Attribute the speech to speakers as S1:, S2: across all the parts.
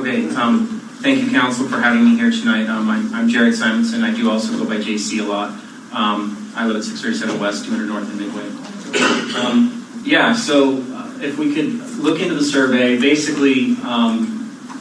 S1: Okay, thank you, Council, for having me here tonight. I'm Jared Simonson. I do also go by JC a lot. I live at 637 West, 200 North in Midway. If we could look into the survey, basically,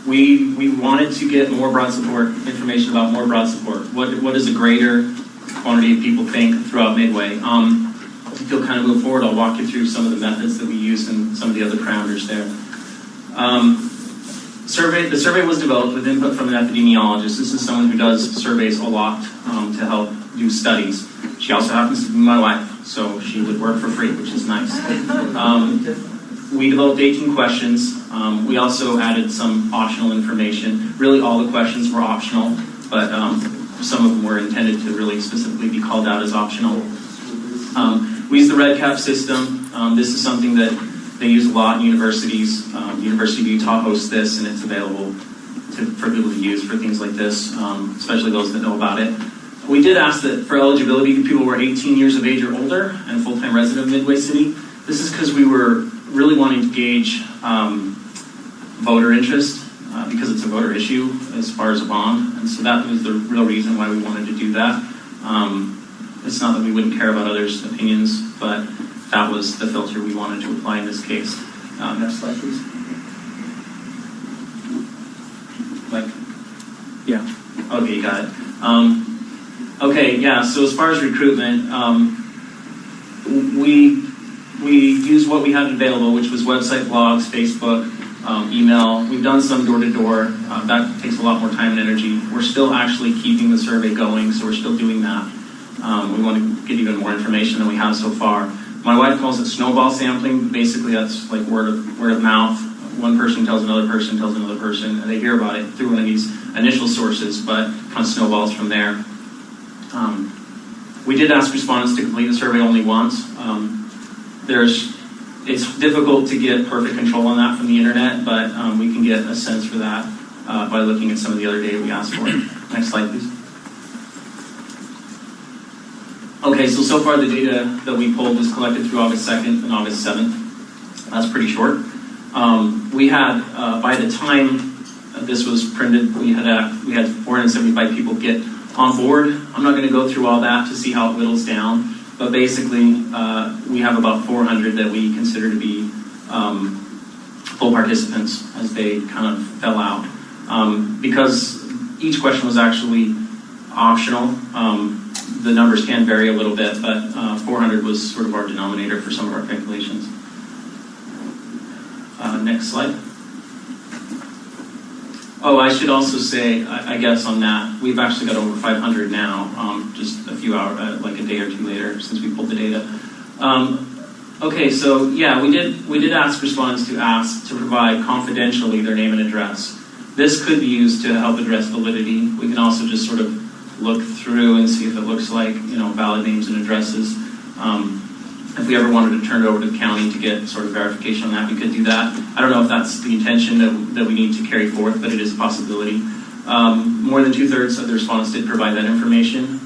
S1: we wanted to get more broad support information about more broad support. What does a greater quantity of people think throughout Midway? If you'll kind of move forward, I'll walk you through some of the methods that we use and some of the other parameters there. The survey was developed with input from an epidemiologist. This is someone who does surveys a lot to help do studies. She also happens to be my wife, so she would work for free, which is nice. We developed 18 questions. We also added some optional information. Really, all the questions were optional, but some of them were intended to really specifically be called out as optional. We use the REDCap system. This is something that they use a lot in universities. University of Utah hosts this, and it's available for people to use for things like this, especially those that know about it. We did ask that for eligibility, people were 18 years of age or older and full-time resident of Midway City. This is because we were really wanting to gauge voter interest because it's a voter issue as far as a bond, and so that was the real reason why we wanted to do that. It's not that we wouldn't care about others' opinions, but that was the filter we wanted to apply in this case. Next slide, please. Okay, you got it. So as far as recruitment, we used what we had available, which was website, blogs, Facebook, email. We've done some door-to-door. That takes a lot more time and energy. We're still actually keeping the survey going, so we're still doing that. We want to get even more information than we have so far. My wife calls it snowball sampling. Basically, that's like word of mouth. One person tells another person, and they hear about it through one of these initial sources, but kind of snowballs from there. We did ask respondents to complete the survey only once. It's difficult to get perfect control on that from the internet, but we can get a sense for that by looking at some of the other data we asked for. Next slide, please. Okay, so far the data that we pulled was collected through August 2nd and August 7th. That's pretty short. We had, by the time this was printed, we had 475 people get on board. I'm not going to go through all that to see how it whittles down, but basically we have about 400 that we consider to be full participants as they kind of fell out. Because each question was actually optional, the numbers can vary a little bit, but 400 was sort of our denominator for some of our calculations. Next slide. Oh, I should also say, I guess on that, we've actually got over 500 now, just a few hours, like a day or two later since we pulled the data. We did ask respondents to provide confidentially their name and address. This could be used to help address validity. We can also just sort of look through and see if it looks like, valid names and addresses. If we ever wanted to turn it over to the county to get sort of verification on that, we could do that. I don't know if that's the intention that we need to carry forth, but it is a possibility. More than 2/3 of the respondents did provide that information.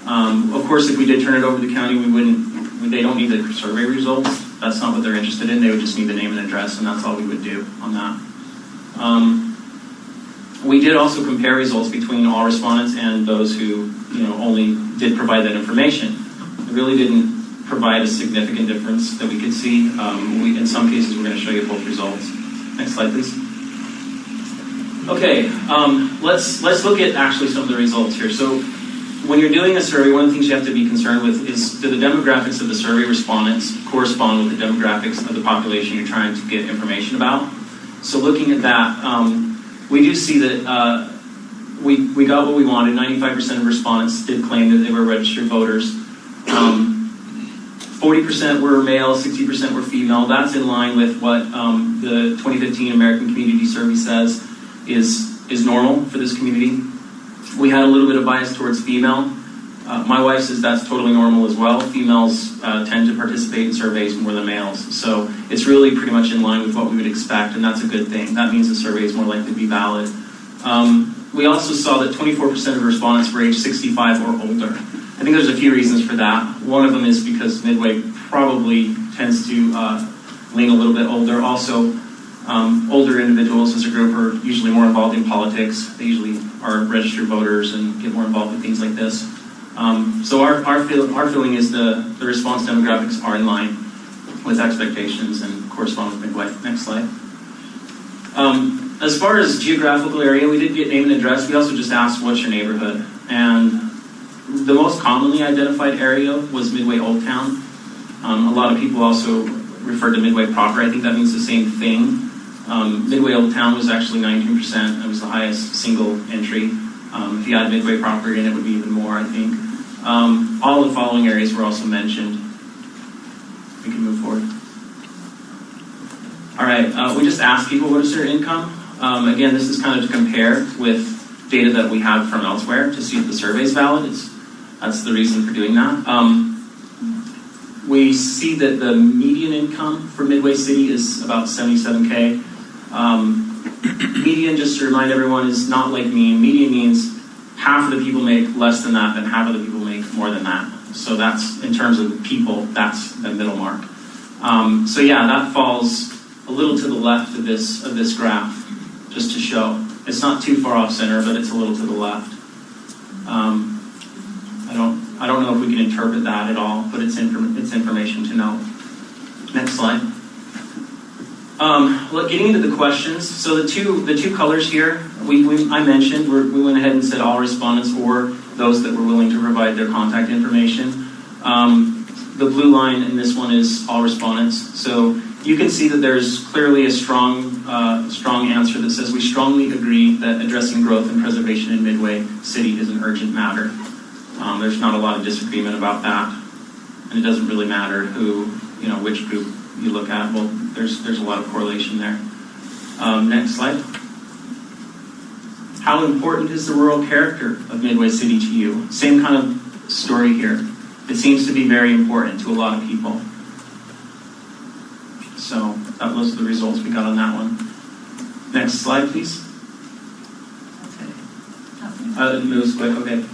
S1: Of course, if we did turn it over to the county, they don't need the survey results. That's not what they're interested in. They would just need the name and address, and that's all we would do on that. We did also compare results between all respondents and those who, only did provide that information. It really didn't provide a significant difference that we could see. In some cases, we're going to show you both results. Next slide, please. Okay, let's look at actually some of the results here. So when you're doing a survey, one of the things you have to be concerned with is, do the demographics of the survey respondents correspond with the demographics of the population you're trying to get information about? So looking at that, we do see that we got what we wanted. 95% of respondents did claim that they were registered voters. 40% were male, 60% were female. That's in line with what the 2015 American Community Survey says is normal for this community. We had a little bit of bias towards female. My wife says that's totally normal as well. Females tend to participate in surveys more than males. So it's really pretty much in line with what we would expect, and that's a good thing. That means the survey is more likely to be valid. We also saw that 24% of respondents were age 65 or older. I think there's a few reasons for that. One of them is because Midway probably tends to lean a little bit older. Also, Older individuals as a group are usually more involved in politics. They usually are registered voters and get more involved with things like this. So our feeling is the response demographics are in line with expectations and correspond with Midway. Next slide. As far as geographical area, we did get name and address. We also just asked, what's your neighborhood? And the most commonly identified area was Midway Old Town. A lot of people also referred to Midway proper. I think that means the same thing. Midway Old Town was actually 19%. It was the highest single entry. If you add Midway proper in, it would be even more, I think. All the following areas were also mentioned. We can move forward. All right, we just asked people, what is their income? Again, this is kind of to compare with data that we have from elsewhere to see if the survey is valid. That's the reason for doing that. We see that the median income for Midway City is about $77K. Median, just to remind everyone, is not like mean. Median means half of the people make less than that, and half of the people make more than that. So that's, in terms of people, that's the middle mark. So yeah, that falls a little to the left of this graph, just to show. It's not too far off center, but it's a little to the left. I don't know if we can interpret that at all, but it's information to know. Next slide. Getting into the questions. So the two colors here, I mentioned, we went ahead and said all respondents or those that were willing to provide their contact information. The blue line in this one is all respondents. So you can see that there's clearly a strong answer that says we strongly agree that addressing growth and preservation in Midway City is an urgent matter. There's not a lot of disagreement about that, and it doesn't really matter which group you look at. Well, there's a lot of correlation there. Next slide. How important is the rural character of Midway City to you? Same kind of story here. It seems to be very important to a lot of people. So those are the results we got on that one. Next slide, please. Okay. It moves quick. Okay.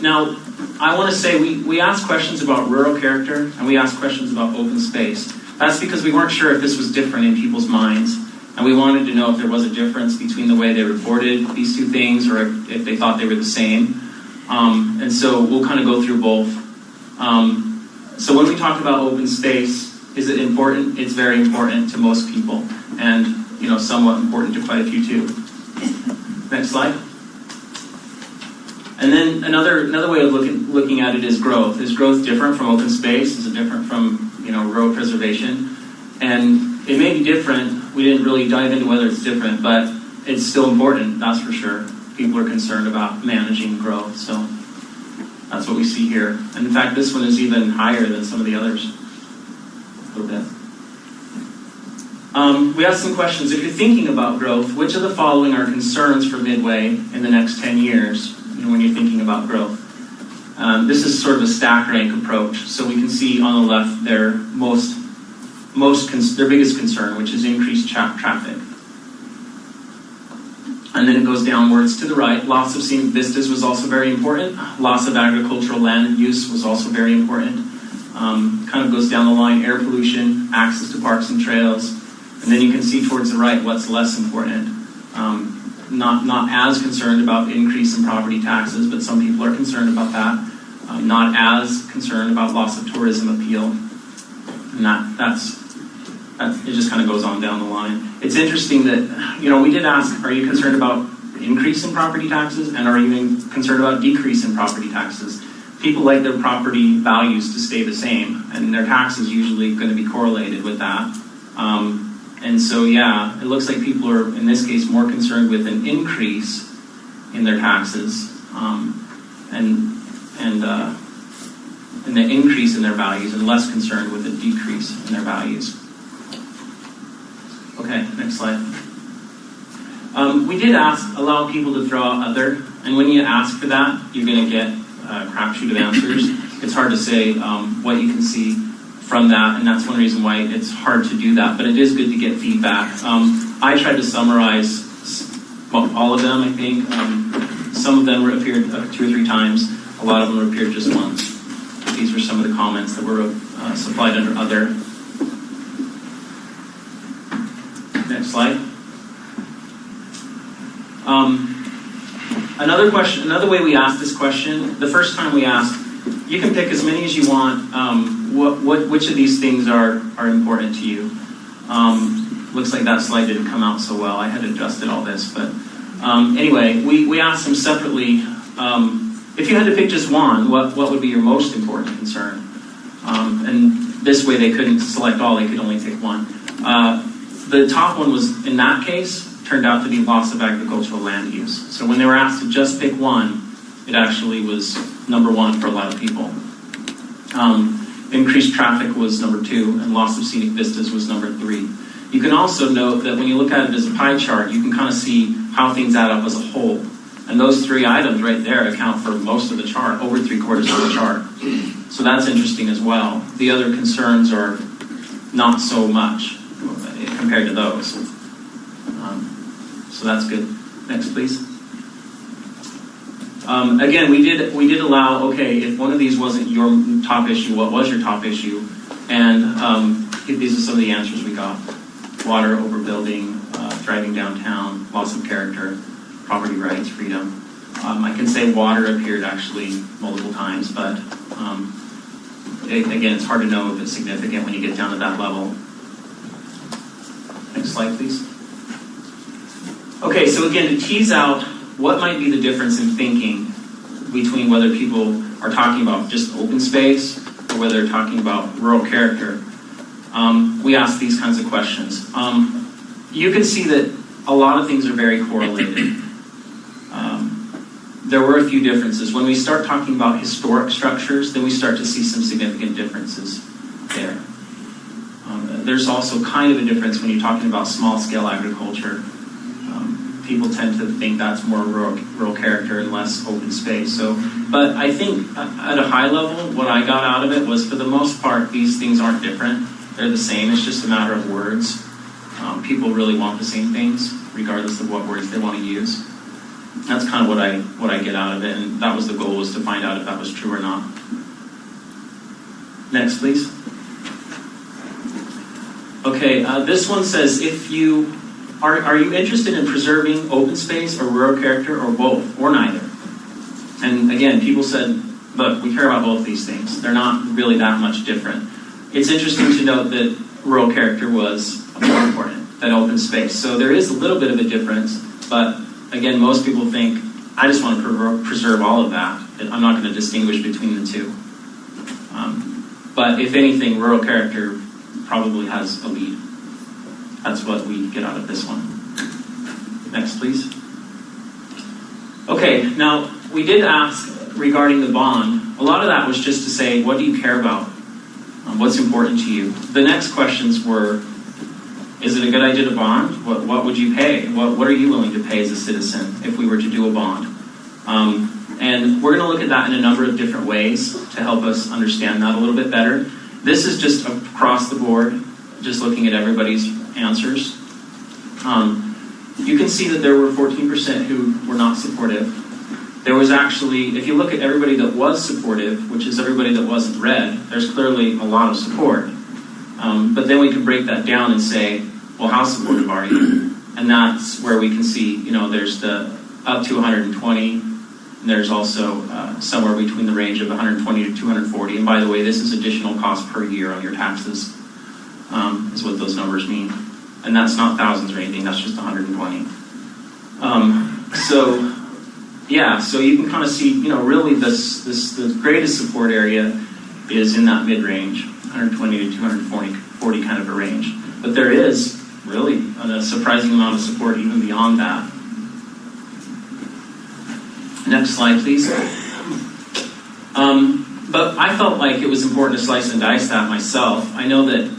S1: Now, I want to say we asked questions about rural character and we asked questions about open space. That's because we weren't sure if this was different in people's minds, and we wanted to know if there was a difference between the way they reported these two things or if they thought they were the same. And so we'll kind of go through both. So when we talk about open space, is it important? It's very important to most people, and somewhat important to quite a few too. Next slide. And then another way of looking at it is growth. Is growth different from open space? Is it different from rural preservation? And it may be different. We didn't really dive into whether it's different, but it's still important, that's for sure. People are concerned about managing growth, so that's what we see here. And in fact, this one is even higher than some of the others, a little bit. We asked some questions. If you're thinking about growth, which of the following are concerns for Midway in the next 10 years? When you're thinking about growth. This is sort of a stack rank approach. So we can see on the left their their biggest concern, which is increased traffic. And then it goes downwards to the right. Loss of scenic vistas was also very important. Loss of agricultural land use was also very important. Kind of goes down the line, air pollution, access to parks and trails. And then you can see towards the right what's less important. Not as concerned about increase in property taxes, but some people are concerned about that. Not as concerned about loss of tourism appeal. And that's it just kind of goes on down the line. It's interesting that, we did ask, are you concerned about increase in property taxes, and are you concerned about decrease in property taxes? People like their property values to stay the same, and their taxes usually going to be correlated with that. And so, yeah, it looks like people are, in this case, more concerned with an increase in their taxes and the increase in their values, and less concerned with a decrease in their values. Okay, next slide. We did allow people to throw out other, and when you ask for that, you're going to get a crapshoot of answers. It's hard to say what you can see from that, and that's one reason why it's hard to do that, but it is good to get feedback. I tried to summarize all of them, I think. Some of them appeared 2 or 3 times. A lot of them appeared just once. These were some of the comments that were supplied under other. Next slide. Another way we asked this question, the first time we asked, you can pick as many as you want. Which of these things are important to you? Looks like that slide didn't come out so well. I had adjusted all this, but anyway, we asked them separately. If you had to pick just one, what would be your most important concern? And this way they couldn't select all, they could only pick one. The top one was, in that case, turned out to be loss of agricultural land use. So when they were asked to just pick one, it actually was number one for a lot of people. Increased traffic was number 2, and loss of scenic vistas was number 3. You can also note that when you look at it as a pie chart, you can kind of see how things add up as a whole. And those 3 items right there account for most of the chart, over 3/4 of the chart. So that's interesting as well. The other concerns are not so much compared to those. So that's good. Next, please. Again, we did allow, okay, if one of these wasn't your top issue, what was your top issue? And these are some of the answers we got. Water, overbuilding, driving downtown, loss of character, property rights, freedom. I can say water appeared actually multiple times, but again, it's hard to know if it's significant when you get down to that level. Next slide, please. Okay, so again, to tease out what might be the difference in thinking between whether people are talking about just open space or whether they're talking about rural character, we ask these kinds of questions. You can see that a lot of things are very correlated. There were a few differences. When we start talking about historic structures, then we start to see some significant differences there. There's also kind of a difference when you're talking about small-scale agriculture. People tend to think that's more rural character and less open space. So, but I think at a high level, what I got out of it was, for the most part, these things aren't different. They're the same. It's just a matter of words. People really want the same things, regardless of what words they want to use. That's kind of what I get out of it, and that was the goal, was to find out if that was true or not. Next, please. Okay, this one says, if you are you interested in preserving open space or rural character, or both, or neither? And again, people said, look, we care about both these things. They're not really that much different. It's interesting to note that rural character was more important than open space. So there is a little bit of a difference, but again, most people think, I just want to preserve all of that. I'm not going to distinguish between the two. But if anything, rural character probably has a lead. That's what we get out of this one. Next, please. Okay, now we did ask regarding the bond. A lot of that was just to say, what do you care about? What's important to you? The next questions were, is it a good idea to bond? What would you pay? What are you willing to pay as a citizen if we were to do a bond? And we're going to look at that in a number of different ways to help us understand that a little bit better. This is just across the board, just looking at everybody's answers. You can see that there were 14% who were not supportive. There was actually, if you look at everybody that was supportive, which is everybody that wasn't red, there's clearly a lot of support. But then we can break that down and say, well, how supportive are you? And that's where we can see, there's the up to 120, and there's also somewhere between the range of 120 to 240. And by the way, this is additional cost per year on your taxes, is what those numbers mean. And that's not thousands or anything, that's just 120. So you can kind of see, really the greatest support area is in that mid-range, 120 to 240 kind of a range. But there is really a surprising amount of support even beyond that. Next slide, please. But I felt like it was important to slice and dice that myself. I know that,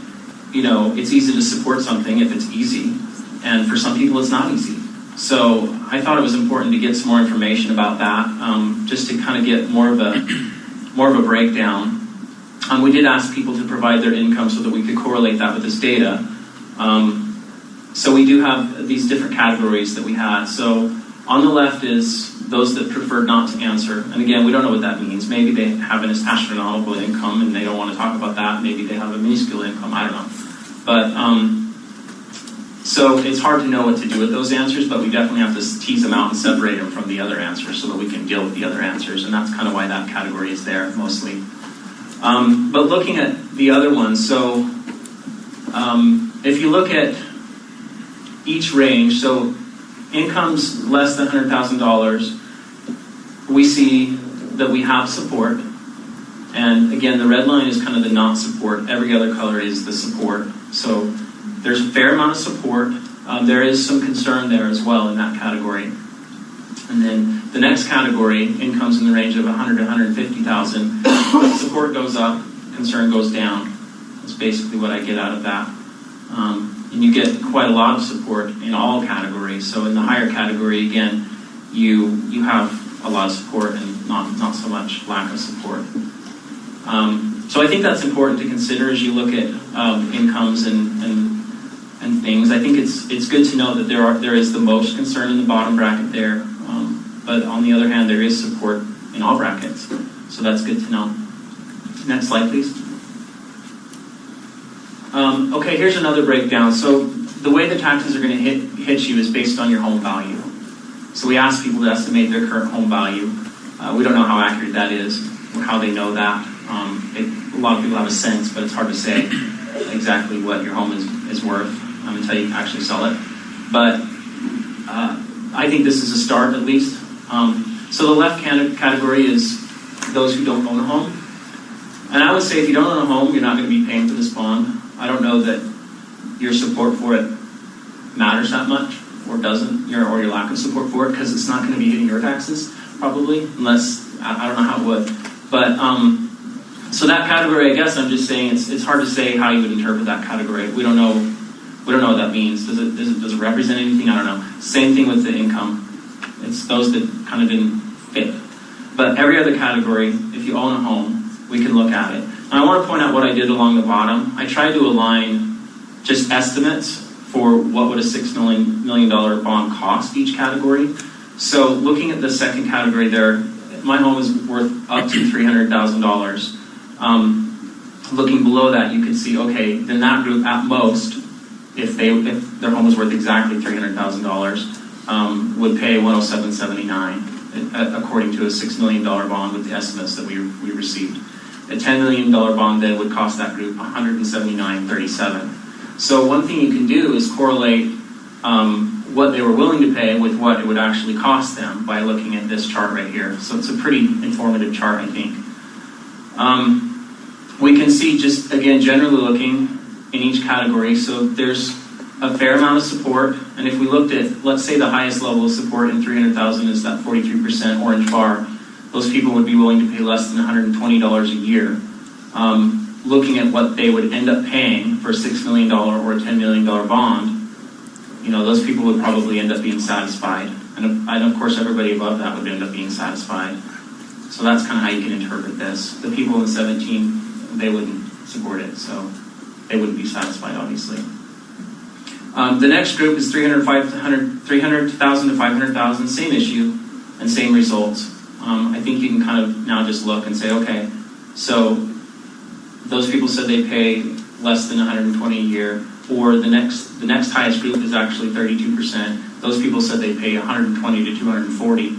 S1: it's easy to support something if it's easy, and for some people it's not easy. So I thought it was important to get some more information about that, just to kind of get more of a breakdown. We did ask people to provide their income so that we could correlate that with this data. So we do have these different categories that we had. So on the left is those that preferred not to answer. And again, we don't know what that means. Maybe they have an astronomical income and they don't want to talk about that. Maybe they have a minuscule income. I don't know. But So it's hard to know what to do with those answers, but we definitely have to tease them out and separate them from the other answers so that we can deal with the other answers, and that's kind of why that category is there mostly. But looking at the other ones, so if you look at each range, so incomes less than $100,000, we see that we have support. And again, the red line is kind of the not support. Every other color is the support. So there's a fair amount of support. There is some concern there as well in that category. And then the next category, incomes in the range of 100 to 150,000, support goes up, concern goes down. That's basically what I get out of that. And you get quite a lot of support in all categories. So in the higher category, again, you have a lot of support and not so much lack of support. So I think that's important to consider as you look at incomes and things. I think it's good to know that there is the most concern in the bottom bracket there, but on the other hand, there is support in all brackets. So that's good to know. Next slide, please. Okay, here's another breakdown. So the way the taxes are going to hit you is based on your home value. So we ask people to estimate their current home value. We don't know how accurate that is or how they know that. A lot of people have a sense, but it's hard to say exactly what your home is worth until you actually sell it. But I think this is a start at least. So the left category is those who don't own a home. And I would say if you don't own a home, you're not going to be paying for this bond. I don't know that your support for it matters that much or doesn't, or your lack of support for it, because it's not going to be hitting your taxes probably, unless, I don't know how it would. But so that category, I guess I'm just saying it's hard to say how you would interpret that category. We don't know what that means. Does it represent anything? I don't know. Same thing with the income. It's those that kind of didn't fit. But every other category, if you own a home, we can look at it. And I want to point out what I did along the bottom. I tried to align just estimates for what would a $6 million bond cost each category. So looking at the second category there, my home is worth up to $300,000. Looking below that, you can see, okay, then that group at most, if their home was worth exactly $300,000, would pay $107.79 according to a $6 million bond with the estimates that we received. A $10 million bond then would cost that group $179.37. So one thing you can do is correlate what they were willing to pay with what it would actually cost them by looking at this chart right here. So it's a pretty informative chart, I think. We can see just, again, generally looking in each category. So there's a fair amount of support. And if we looked at, let's say the highest level of support in 300,000 is that 43% orange bar, those people would be willing to pay less than $120 a year. Looking at what they would end up paying for a $6 million or a $10 million bond, those people would probably end up being satisfied. And of course, everybody above that would end up being satisfied. So that's kind of how you can interpret this. The people in 17, they wouldn't support it, so they wouldn't be satisfied, obviously. The next group is 300,000 to 500,000, same issue and same results. I think you can kind of now just look and say, okay, so those people said they pay less than 120 a year, or the next highest group is actually 32%. Those people said they pay 120 to 240.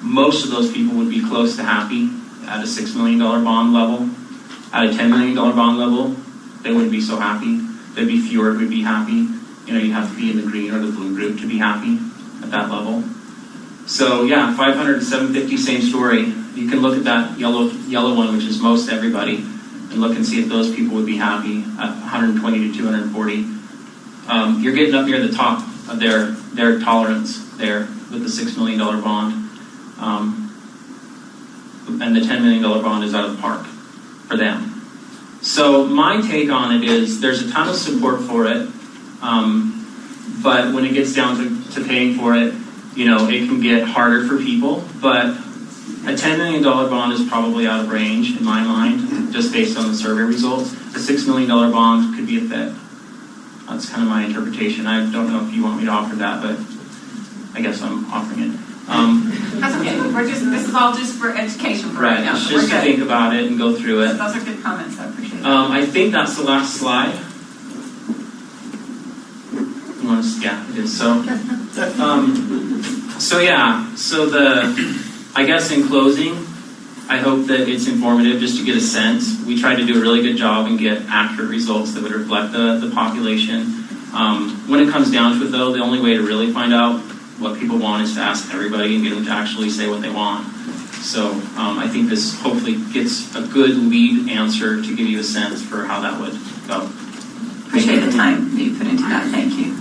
S1: Most of those people would be close to happy at a $6 million bond level. At a $10 million bond level, they wouldn't be so happy. There'd be fewer who would be happy. You'd have to be in the green or the blue group to be happy at that level. So yeah, 500 to 750, same story. You can look at that yellow one, which is most everybody, and look and see if those people would be happy at 120 to 240. You're getting up near the top of their tolerance there with the $6 million bond. And the $10 million bond is out of the park for them. So my take on it is there's a ton of support for it, but when it gets down to paying for it, it can get harder for people. But a $10 million bond is probably out of range in my mind, just based on the survey results. A $6 million bond could be a fit. That's kind of my interpretation. I don't know if you want me to offer that, but I guess I'm offering it.
S2: That's okay. This is all just for education for right now.
S1: So just to think about it and go through it.
S2: Those are good comments. I appreciate it.
S1: I think that's the last slide. honest. Yeah, it is. So, I guess in closing, I hope that it's informative just to get a sense. We tried to do a really good job and get accurate results that would reflect the population. When it comes down to it, though, the only way to really find out what people want is to ask everybody and get them to actually say what they want. So I think this hopefully gets a good lead answer to give you a sense for how that would go.
S3: Appreciate the time that you put into that. Thank you.